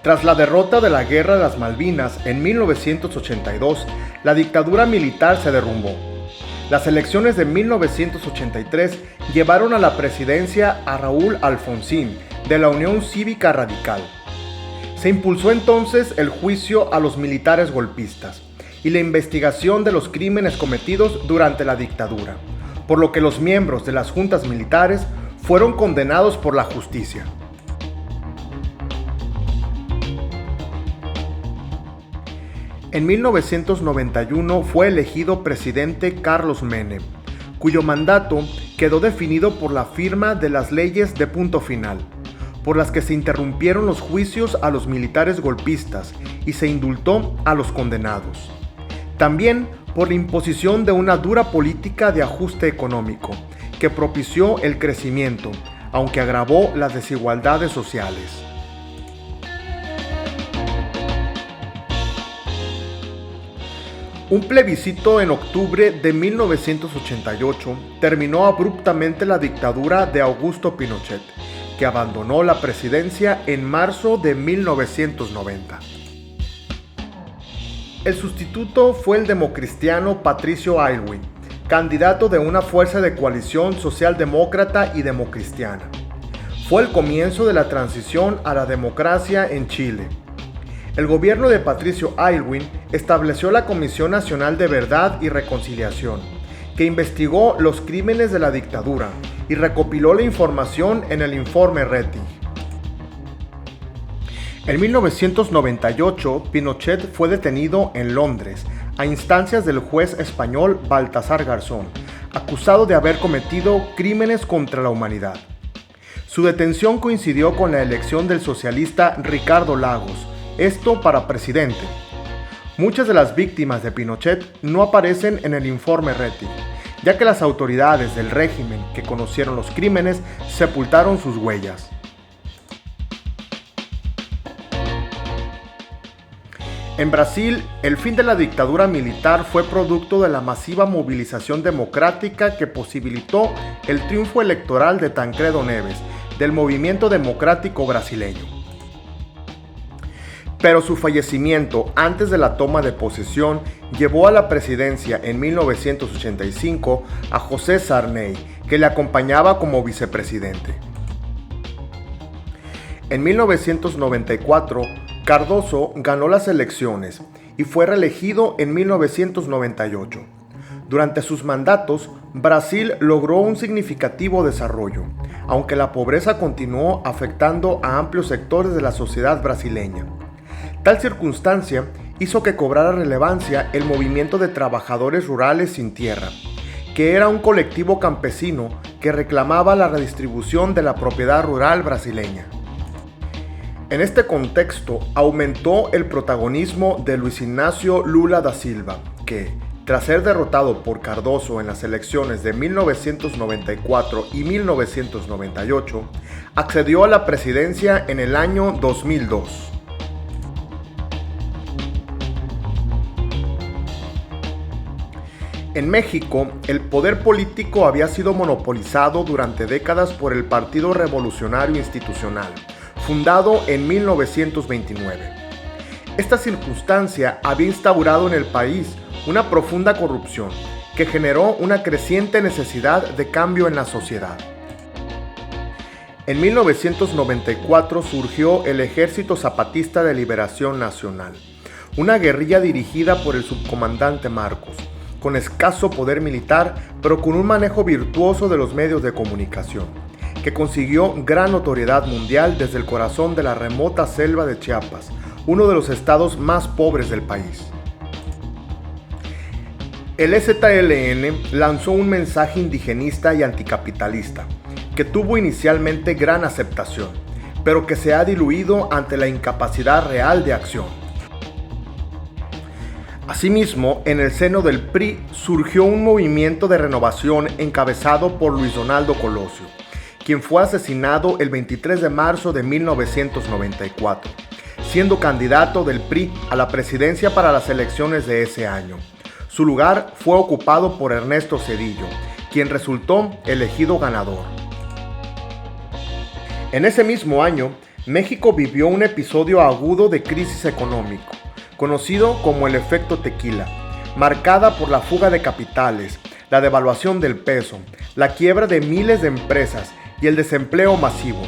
Tras la derrota de la Guerra de las Malvinas en 1982, la dictadura militar se derrumbó. Las elecciones de 1983 llevaron a la presidencia a Raúl Alfonsín, de la Unión Cívica Radical. Se impulsó entonces el juicio a los militares golpistas y la investigación de los crímenes cometidos durante la dictadura, por lo que los miembros de las juntas militares fueron condenados por la justicia. En 1991 fue elegido presidente Carlos Menem, cuyo mandato quedó definido por la firma de las leyes de punto final, por las que se interrumpieron los juicios a los militares golpistas y se indultó a los condenados. También por la imposición de una dura política de ajuste económico, que propició el crecimiento, aunque agravó las desigualdades sociales. Un plebiscito en octubre de 1988 terminó abruptamente la dictadura de Augusto Pinochet, que abandonó la presidencia en marzo de 1990. El sustituto fue el democristiano Patricio Aylwin, candidato de una fuerza de coalición socialdemócrata y democristiana. Fue el comienzo de la transición a la democracia en Chile. El gobierno de Patricio Aylwin estableció la Comisión Nacional de Verdad y Reconciliación, que investigó los crímenes de la dictadura y recopiló la información en el informe Rettig. En 1998, Pinochet fue detenido en Londres a instancias del juez español Baltasar Garzón, acusado de haber cometido crímenes contra la humanidad. Su detención coincidió con la elección del socialista Ricardo Lagos, esto para presidente. Muchas de las víctimas de Pinochet no aparecen en el informe Rettig, ya que las autoridades del régimen que conocieron los crímenes sepultaron sus huellas. En Brasil, el fin de la dictadura militar fue producto de la masiva movilización democrática que posibilitó el triunfo electoral de Tancredo Neves, del Movimiento Democrático Brasileño. Pero su fallecimiento antes de la toma de posesión llevó a la presidencia en 1985 a José Sarney, que le acompañaba como vicepresidente. En 1994, Cardoso ganó las elecciones y fue reelegido en 1998. Durante sus mandatos, Brasil logró un significativo desarrollo, aunque la pobreza continuó afectando a amplios sectores de la sociedad brasileña. Tal circunstancia hizo que cobrara relevancia el movimiento de trabajadores rurales sin tierra, que era un colectivo campesino que reclamaba la redistribución de la propiedad rural brasileña. En este contexto aumentó el protagonismo de Luiz Inácio Lula da Silva, que, tras ser derrotado por Cardoso en las elecciones de 1994 y 1998, accedió a la presidencia en el año 2002. En México, el poder político había sido monopolizado durante décadas por el Partido Revolucionario Institucional, fundado en 1929. Esta circunstancia había instaurado en el país una profunda corrupción que generó una creciente necesidad de cambio en la sociedad. En 1994 surgió el Ejército Zapatista de Liberación Nacional, una guerrilla dirigida por el subcomandante Marcos, con escaso poder militar, pero con un manejo virtuoso de los medios de comunicación, que consiguió gran notoriedad mundial desde el corazón de la remota selva de Chiapas, uno de los estados más pobres del país. El EZLN lanzó un mensaje indigenista y anticapitalista, que tuvo inicialmente gran aceptación, pero que se ha diluido ante la incapacidad real de acción. Asimismo, en el seno del PRI surgió un movimiento de renovación encabezado por Luis Donaldo Colosio, quien fue asesinado el 23 de marzo de 1994, siendo candidato del PRI a la presidencia para las elecciones de ese año. Su lugar fue ocupado por Ernesto Zedillo, quien resultó elegido ganador. En ese mismo año, México vivió un episodio agudo de crisis económico, conocido como el efecto tequila, marcada por la fuga de capitales, la devaluación del peso, la quiebra de miles de empresas y el desempleo masivo.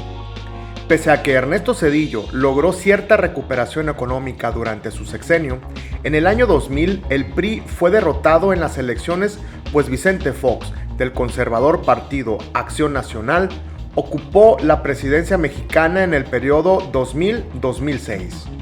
Pese a que Ernesto Zedillo logró cierta recuperación económica durante su sexenio, en el año 2000 el PRI fue derrotado en las elecciones, pues Vicente Fox, del conservador partido Acción Nacional, ocupó la presidencia mexicana en el periodo 2000-2006.